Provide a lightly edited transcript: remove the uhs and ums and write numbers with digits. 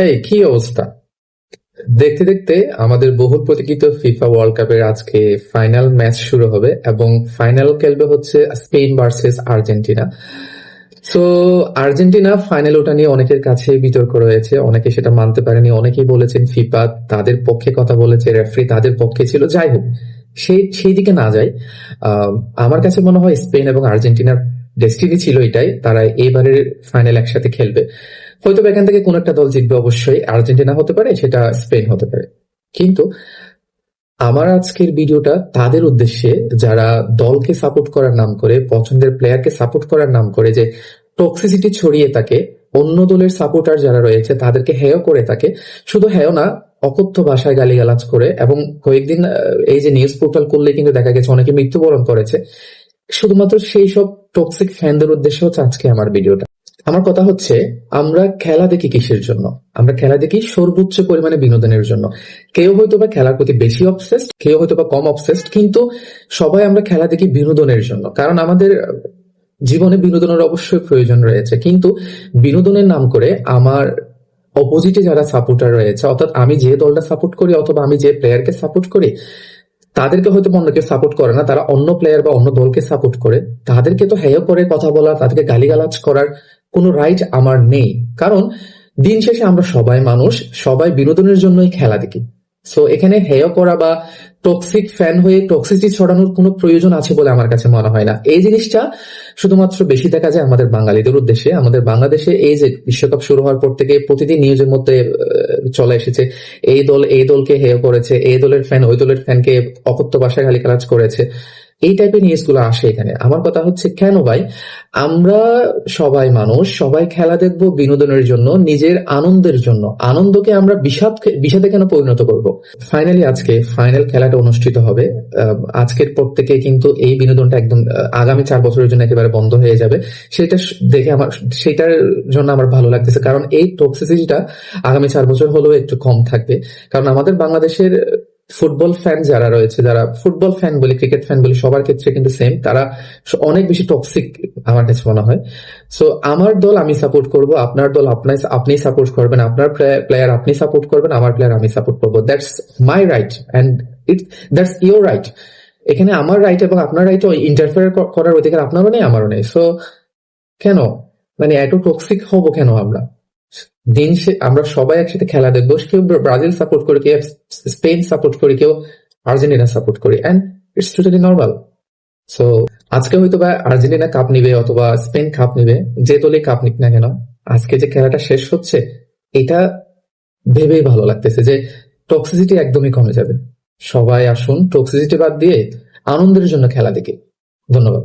এই কি অবস্থা? দেখতে দেখতে আমাদের বহুল প্রতীক্ষিত ফিফা ওয়ার্ল্ড কাপের আজকে ফাইনাল ম্যাচ শুরু হবে এবং ফাইনাল খেলবে হচ্ছে Spain versus Argentina. So Argentina final ওটা নিয়ে অনেকের কাছে বিতর্ক রয়েছে, অনেকে সেটা মানতে পারেনি, অনেকেই বলেছেন ফিফা তাদের পক্ষে কথা বলেছে, রেফারি তাদের পক্ষে ছিল। যাই হোক, সেই দিকে না যাই। আমার কাছে মনে হয় স্পেন এবং আর্জেন্টিনার ডেস্টিনি ছিল এটাই, তারা এবারের ফাইনাল একসাথে খেলবে। হয়তো এখান থেকে কোন একটা দল জিতবে, অবশ্যই আর্জেন্টিনা হতে পারে, সেটা স্পেন হতে পারে। কিন্তু আমার আজকের ভিডিওটা তাদের উদ্দেশ্যে যারা দলকে সাপোর্ট করার নাম করে, পছন্দের প্লেয়ারকে সাপোর্ট করার নাম করে যে টক্সিসিটি ছড়িয়ে থাকে, অন্য দলের সাপোর্টার যারা রয়েছে তাদেরকে হেয় করে থাকে, শুধু হেয় না, অকথ্য ভাষায় গালিগালাজ করে, এবং কয়েকদিন এই যে নিউজ পোর্টাল করলে কিন্তু দেখা গেছে অনেকে মৃত্যুবরণ করেছে। শুধুমাত্র সেই সব টক্সিক ফ্যানদের উদ্দেশ্যে হচ্ছে আজকে আমার ভিডিওটা। আমার কথা হচ্ছে, আমরা খেলা দেখি কিসের জন্য? আমরা খেলা দেখি সর্বোচ্চ পরিমাণে বিনোদনের জন্য। কেউ হয়তো বা খেলার প্রতি বেশি অবসেসড, কেউ হয়তো বা কম অবসেসড, কিন্তু সবাই আমরা খেলা দেখি বিনোদনের জন্য। কারণ আমাদের জীবনে বিনোদনের অবশ্যই প্রয়োজন রয়েছে, কিন্তু বিনোদনের নাম করে আমার অপোজিটে যারা সাপোর্টার রয়েছে, অর্থাৎ আমি যে দলটা সাপোর্ট করি অথবা আমি যে প্লেয়ারকে সাপোর্ট করি, তাদেরকে হয়তো অন্য কেউ সাপোর্ট করে না, তারা অন্য প্লেয়ার বা অন্য দলকে সাপোর্ট করে, তাদেরকে তো হেয় করে কথা বলার, তাদেরকে গালিগালাজ করার কোনো রাইট আমার নেই। কারণ দিন শেষে আমরা সবাই মানুষ, সবাই বিনোদনের জন্যই খেলা দেখি। সো এখানে হেয় করা বা টক্সিক ফ্যান হয়ে টক্সিসিটি ছড়ানোর কোনো প্রয়োজন আছে বলে আমার কাছে মনে হয় না। এই জিনিসটা শুধুমাত্র বেশি দেখা যায় আমাদের বাঙালিদের উদ্দেশ্যে। আমাদের বাংলাদেশে এই যে বিশ্বকাপ শুরু হওয়ার পর থেকে প্রতিদিন নিউজের মধ্যে চলে এসেছে, এই দল এই দলকে হেয় করেছে, এই দলের ফ্যান ওই দলের ফ্যানকে অকথ্য ভাষায় গালিগালাজ করেছে, এই টাইপের নিউজ গুলো আসে এখানে। আমার কথা হচ্ছে, কেন ভাই? আমরা সবাই মানুষ, সবাই খেলা দেখবো বিনোদনের জন্য, নিজের আনন্দের জন্য। আনন্দকে আমরা বিষাদে কেন পরিণত করব? ফাইনালি আজকে ফাইনাল খেলাটা অনুষ্ঠিত হবে। আজকের পর থেকে কিন্তু এই বিনোদনটা একদম আগামী 4 বছরের জন্য একেবারে বন্ধ হয়ে যাবে। সেটা দেখে আমার, সেটার জন্য আমার ভালো লাগতেছে, কারণ এই টক্সিসিটিটা আগামী 4 বছর হলেও একটু কম থাকবে। কারণ আমাদের বাংলাদেশের ফুটবল ফ্যান যারা রয়েছে, যারা ফুটবল ফ্যান বলি, ক্রিকেট ফ্যান বলি, সবার ক্ষেত্রে কিন্তু সেম, তারা অনেক বেশি টক্সিক আমার কাছে মনে হয়। সো আমার দল আমি সাপোর্ট করব, আপনার দল আপনি সাপোর্ট করবেন, আপনার প্লেয়ার আপনি সাপোর্ট করবেন, আমার প্লেয়ার আমি সাপোর্ট করবো। That's my right and that's your right. এখানে আমার রাইট এবং আপনার রাইট ইন্টারফেয়ার করার অধিকার আপনারও নেই, আমারও নেই। সো কেন, মানে এত টক্সিক হবো কেন আমরা? আমরা সবাই একসাথে খেলা দেখবো, কেউ ব্রাজিল সাপোর্ট করি, কেউ স্পেন সাপোর্ট করি, কেউ আর্জেন্টিনা সাপোর্ট করি, and it's totally normal. So আজকে হয়তো বা আর্জেন্টিনা কাপ নিবে অথবা স্পেন কাপ নিবে, যে দলই কাপ নিক না কেন, আজকে যে খেলাটা শেষ হচ্ছে, এটা ভেবেই ভালো লাগতেছে যে টক্সিসিটি একদমই কমে যাবে। সবাই আসুন টক্সিসিটি বাদ দিয়ে আনন্দের জন্য খেলা দেখি। ধন্যবাদ।